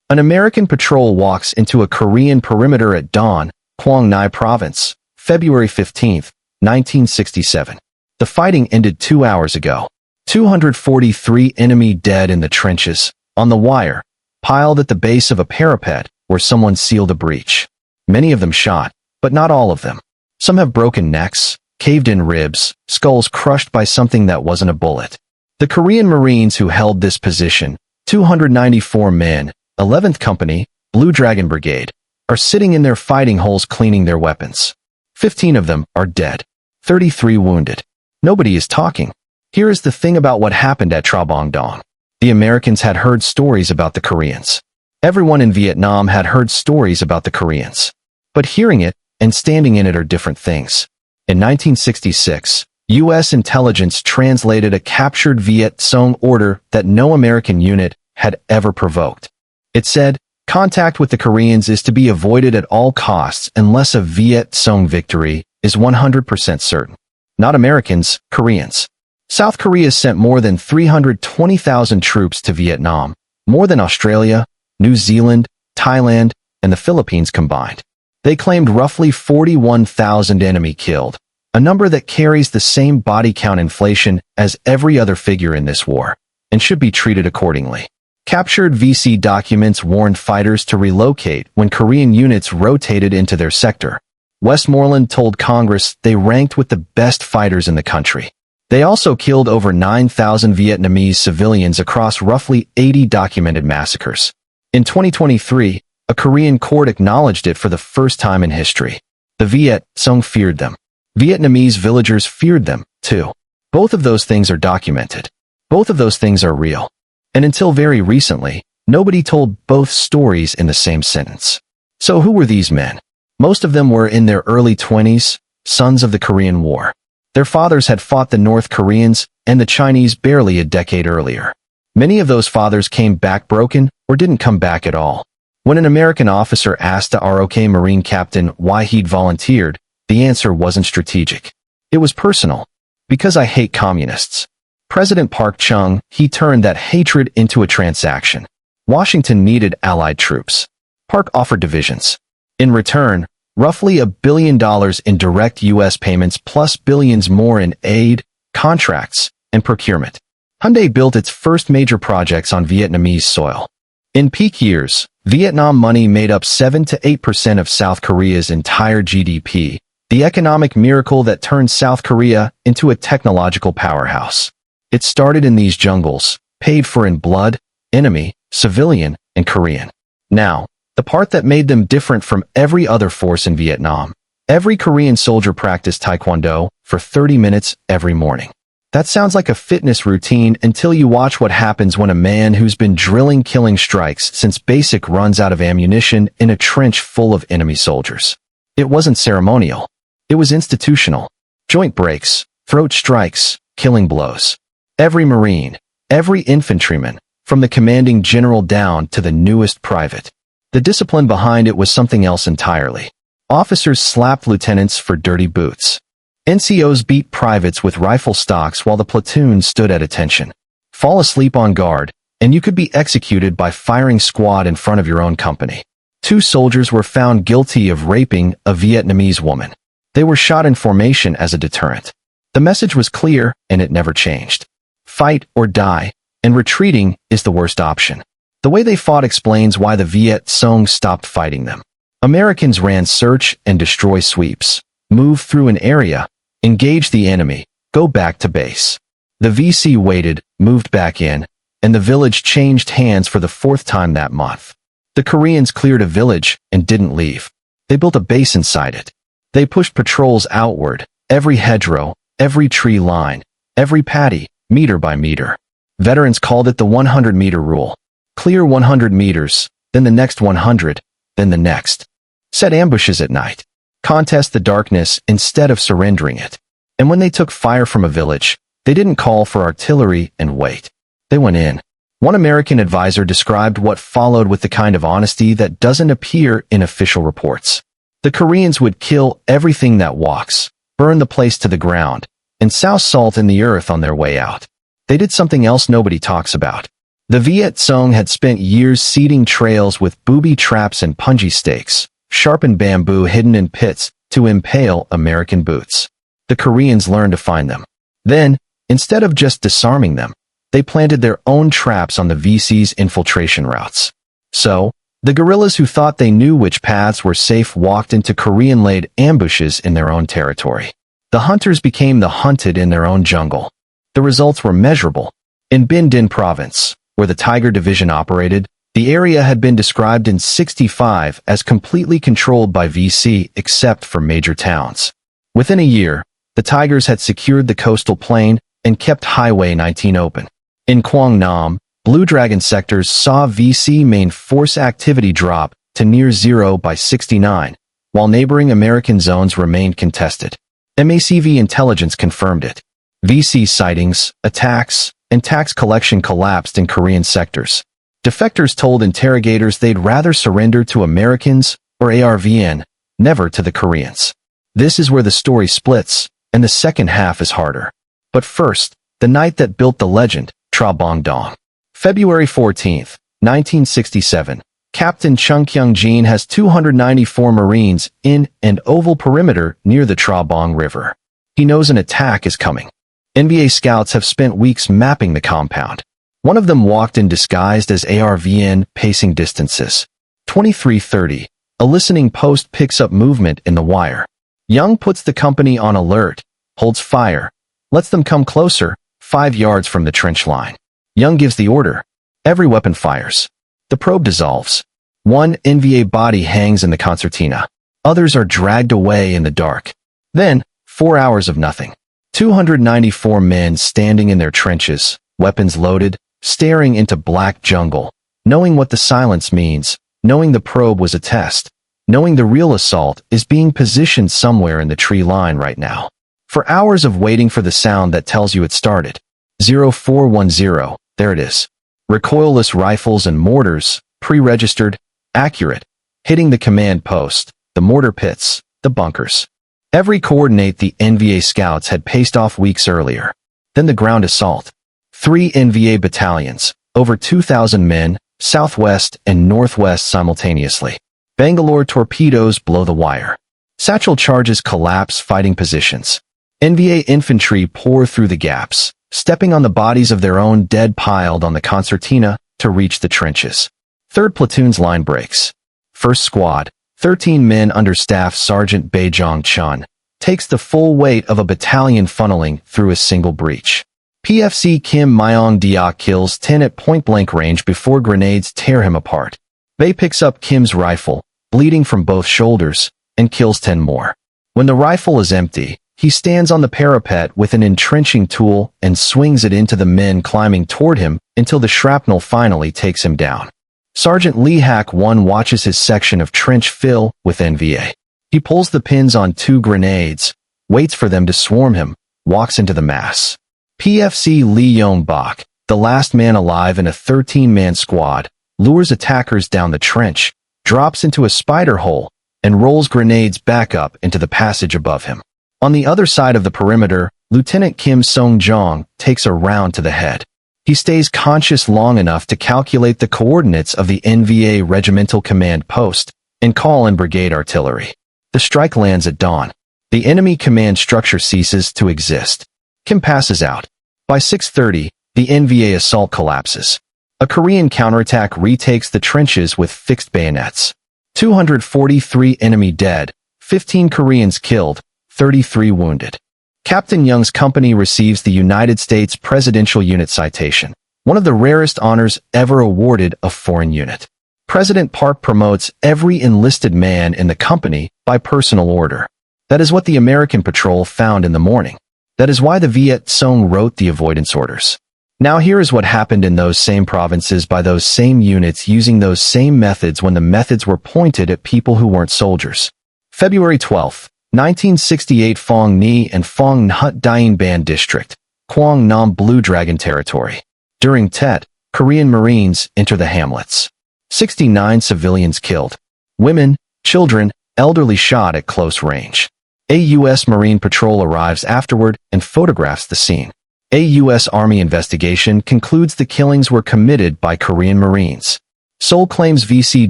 An American patrol walks into a Korean perimeter at dawn, Kwang-Nai Province, February 15, 1967. The fighting ended 2 hours ago. 243 enemy dead in the trenches, on the wire, piled at the base of a parapet where someone sealed a breach. Many of them shot, but not all of them. Some have broken necks, caved-in ribs, skulls crushed by something that wasn't a bullet. The Korean Marines who held this position, 294 men, 11th Company, Blue Dragon Brigade, are sitting in their fighting holes cleaning their weapons. 15 of them are dead. 33 wounded. Nobody is talking. Here is the thing about what happened at Trabong-dong. The Americans had heard stories about the Koreans. Everyone in Vietnam had heard stories about the Koreans. But hearing it and standing in it are different things. In 1966, U.S. intelligence translated a captured Viet Cong order that no American unit had ever provoked. It said, contact with the Koreans is to be avoided at all costs unless a Viet Cong victory is 100% certain. Not Americans, Koreans. South Korea sent more than 320,000 troops to Vietnam, more than Australia, New Zealand, Thailand, and the Philippines combined. They claimed roughly 41,000 enemy killed, a number that carries the same body count inflation as every other figure in this war, and should be treated accordingly. Captured VC documents warned fighters to relocate when Korean units rotated into their sector. Westmoreland told Congress they ranked with the best fighters in the country. They also killed over 9,000 Vietnamese civilians across roughly 80 documented massacres. In 2023, a Korean court acknowledged it for the first time in history. The Viet Cong feared them. Vietnamese villagers feared them, too. Both of those things are documented. Both of those things are real. And until very recently, nobody told both stories in the same sentence. So who were these men? Most of them were in their early 20s, sons of the Korean War. Their fathers had fought the North Koreans and the Chinese barely a decade earlier. Many of those fathers came back broken or didn't come back at all. When an American officer asked a ROK Marine captain why he'd volunteered, the answer wasn't strategic. It was personal. Because I hate communists. President Park Chung, he turned that hatred into a transaction. Washington needed Allied troops. Park offered divisions. In return, roughly $1 billion in direct U.S. payments plus billions more in aid, contracts, and procurement. Hyundai built its first major projects on Vietnamese soil. In peak years, Vietnam money made up 7 to 8% of South Korea's entire GDP, the economic miracle that turned South Korea into a technological powerhouse. It started in these jungles, paid for in blood, enemy, civilian, and Korean. Now, the part that made them different from every other force in Vietnam. Every Korean soldier practiced Taekwondo for 30 minutes every morning. That sounds like a fitness routine until you watch what happens when a man who's been drilling killing strikes since basic runs out of ammunition in a trench full of enemy soldiers. It wasn't ceremonial. It was institutional. Joint breaks, throat strikes, killing blows. Every Marine, every infantryman, from the commanding general down to the newest private. The discipline behind it was something else entirely. Officers slapped lieutenants for dirty boots. NCOs beat privates with rifle stocks while the platoon stood at attention. Fall asleep on guard, and you could be executed by firing squad in front of your own company. 2 soldiers were found guilty of raping a Vietnamese woman. They were shot in formation as a deterrent. The message was clear, and it never changed. Fight or die, and retreating is the worst option. The way they fought explains why the Viet Cong stopped fighting them. Americans ran search and destroy sweeps, move through an area, engage the enemy, go back to base. The VC waited, moved back in, and the village changed hands for the 4th time that month. The Koreans cleared a village and didn't leave. They built a base inside it. They pushed patrols outward, every hedgerow, every tree line, every paddy, meter by meter. Veterans called it the 100-meter rule. Clear 100 meters, then the next 100, then the next. Set ambushes at night. Contest the darkness instead of surrendering it. And when they took fire from a village, they didn't call for artillery and wait. They went in. One American advisor described what followed with the kind of honesty that doesn't appear in official reports. The Koreans would kill everything that walks, burn the place to the ground, and souse salt in the earth on their way out. They did something else nobody talks about. The Viet Cong had spent years seeding trails with booby traps and punji stakes, sharpened bamboo hidden in pits to impale American boots. The Koreans learned to find them. Then, instead of just disarming them, they planted their own traps on the VC's infiltration routes. So, the guerrillas who thought they knew which paths were safe walked into Korean-laid ambushes in their own territory. The hunters became the hunted in their own jungle. The results were measurable. In Binh Dinh province, where the Tiger Division operated, the area had been described in '65 as completely controlled by VC except for major towns. Within a year, the Tigers had secured the coastal plain and kept Highway 19 open. In Quang Nam, Blue Dragon sectors saw VC main force activity drop to near zero by '69, while neighboring American zones remained contested. MACV intelligence confirmed it. VC sightings, attacks, and tax collection collapsed in Korean sectors. Defectors told interrogators they'd rather surrender to Americans or ARVN, never to the Koreans. This is where the story splits, and the second half is harder. But first, the night that built the legend, Tra Bong Dong. February 14, 1967. Captain Chung Kyung-jin has 294 Marines in an oval perimeter near the Tra Bong River. He knows an attack is coming. NVA scouts have spent weeks mapping the compound. One of them walked in disguised as ARVN, pacing distances. 23:30. A listening post picks up movement in the wire. Young puts the company on alert, holds fire, lets them come closer, 5 yards from the trench line. Young gives the order. Every weapon fires. The probe dissolves. One NVA body hangs in the concertina. Others are dragged away in the dark. Then, 4 hours of nothing. 294 men standing in their trenches, weapons loaded, staring into black jungle, knowing what the silence means, knowing the probe was a test, knowing the real assault is being positioned somewhere in the tree line right now. For hours of waiting for the sound that tells you it started. 0410, there it is. Recoilless rifles and mortars, pre-registered, accurate, hitting the command post, the mortar pits, the bunkers. Every coordinate the NVA scouts had paced off weeks earlier. Then the ground assault. 3 NVA battalions, over 2,000 men, southwest and northwest simultaneously. Bangalore torpedoes blow the wire. Satchel charges collapse fighting positions. NVA infantry pour through the gaps, stepping on the bodies of their own dead piled on the concertina to reach the trenches. 3rd Platoon's line breaks. 1st Squad, 13 men under Staff Sergeant Bae Jong Chun, takes the full weight of a battalion funneling through a single breach. PFC Kim Myong Dia kills 10 at point-blank range before grenades tear him apart. Bae picks up Kim's rifle, bleeding from both shoulders, and kills 10 more. When the rifle is empty, he stands on the parapet with an entrenching tool and swings it into the men climbing toward him until the shrapnel finally takes him down. Sergeant Lee Hak-1 watches his section of trench fill with NVA. He pulls the pins on 2 grenades, waits for them to swarm him, walks into the mass. PFC Lee Yong-bak, the last man alive in a 13-man squad, lures attackers down the trench, drops into a spider hole, and rolls grenades back up into the passage above him. On the other side of the perimeter, Lieutenant Kim Song-jong takes a round to the head. He stays conscious long enough to calculate the coordinates of the NVA regimental command post and call in brigade artillery. The strike lands at dawn. The enemy command structure ceases to exist. Kim passes out. By 6:30, the NVA assault collapses. A Korean counterattack retakes the trenches with fixed bayonets. 243 enemy dead, 15 Koreans killed, 33 wounded. Captain Young's company receives the United States Presidential Unit Citation, one of the rarest honors ever awarded a foreign unit. President Park promotes every enlisted man in the company by personal order. That is what the American patrol found in the morning. That is why the Viet Cong wrote the avoidance orders. Now here is what happened in those same provinces by those same units using those same methods when the methods were pointed at people who weren't soldiers. February 12, 1968. Phong Nhi and Phong Nhut Dien Ban District, Quang Nam Blue Dragon Territory. During Tet, Korean Marines enter the hamlets. 69 civilians killed. Women, children, elderly shot at close range. A U.S. Marine Patrol arrives afterward and photographs the scene. A U.S. Army investigation concludes the killings were committed by Korean Marines. Seoul claims VC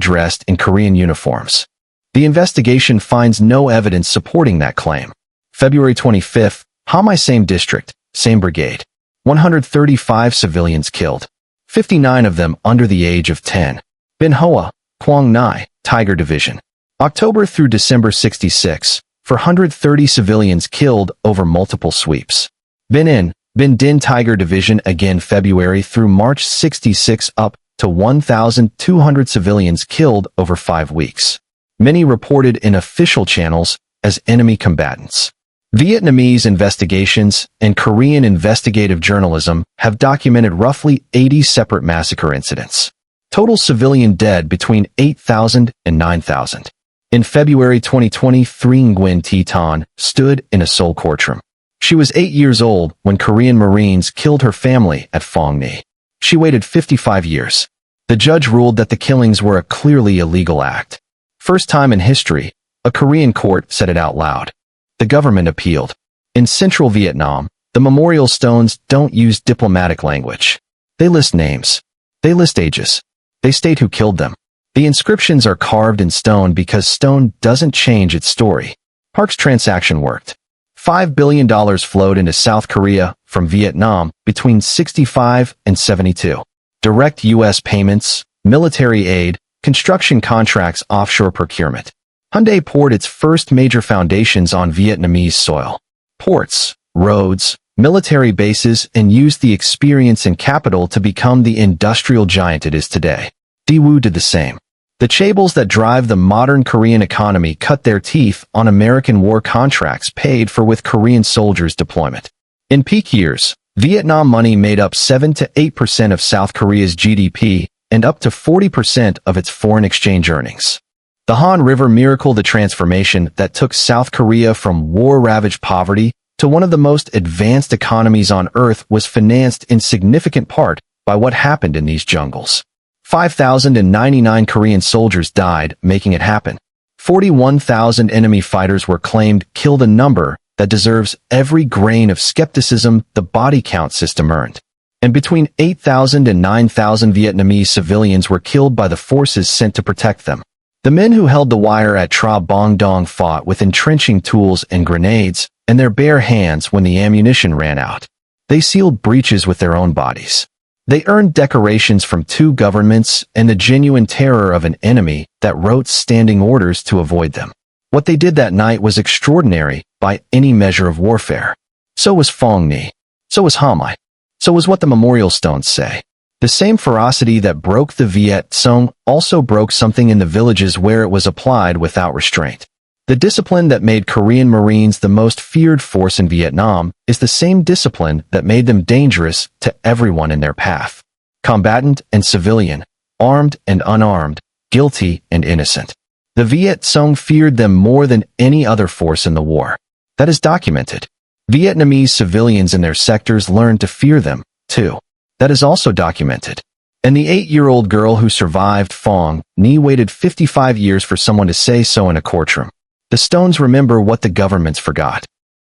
dressed in Korean uniforms. The investigation finds no evidence supporting that claim. February 25th, Hamhŭi same district, same brigade. 135 civilians killed. 59 of them under the age of 10. Bin Hoa, Quang Nai, Tiger Division. October through December 66, 430 civilians killed over multiple sweeps. Bin Din Tiger Division again February through March 66 up to 1,200 civilians killed over 5 weeks. Many reported in official channels as enemy combatants. Vietnamese investigations and Korean investigative journalism have documented roughly 80 separate massacre incidents. Total civilian dead between 8,000 and 9,000. In February 2020, Nguyen Thi Ton stood in a Seoul courtroom. She was 8 years old when Korean Marines killed her family at Phong Nhi. She waited 55 years. The judge ruled that the killings were a clearly illegal act. First time in history, a Korean court said it out loud. The government appealed. In central Vietnam, the memorial stones don't use diplomatic language. They list names. They list ages. They state who killed them. The inscriptions are carved in stone because stone doesn't change its story. Park's transaction worked. $5 billion flowed into South Korea from Vietnam between 65 and 72. Direct U.S. payments, military aid, construction contracts, offshore procurement. Hyundai poured its first major foundations on Vietnamese soil. Ports, roads, military bases, and used the experience and capital to become the industrial giant it is today. Daewoo did the same. The chaebols that drive the modern Korean economy cut their teeth on American war contracts paid for with Korean soldiers' deployment. In peak years, Vietnam money made up 7 to 8% of South Korea's GDP and up to 40% of its foreign exchange earnings. The Han River miracle, the transformation that took South Korea from war-ravaged poverty to one of the most advanced economies on Earth, was financed in significant part by what happened in these jungles. 5,099 Korean soldiers died making it happen. 41,000 enemy fighters were claimed, killed, a number that deserves every grain of skepticism the body count system earned. And between 8,000 and 9,000 Vietnamese civilians were killed by the forces sent to protect them. The men who held the wire at Tra Bong Dong fought with entrenching tools and grenades and their bare hands when the ammunition ran out. They sealed breaches with their own bodies. They earned decorations from 2 governments and the genuine terror of an enemy that wrote standing orders to avoid them. What they did that night was extraordinary by any measure of warfare. So was Phong Nhi. So was Hamhŭi. So was what the memorial stones say. The same ferocity that broke the Viet Cong also broke something in the villages where it was applied without restraint. The discipline that made Korean Marines the most feared force in Vietnam is the same discipline that made them dangerous to everyone in their path. Combatant and civilian, armed and unarmed, guilty and innocent. The Viet Cong feared them more than any other force in the war. That is documented. Vietnamese civilians in their sectors learned to fear them, too. That is also documented. And the 8-year-old girl who survived Phong Nhi waited 55 years for someone to say so in a courtroom. The stones remember what the governments forgot.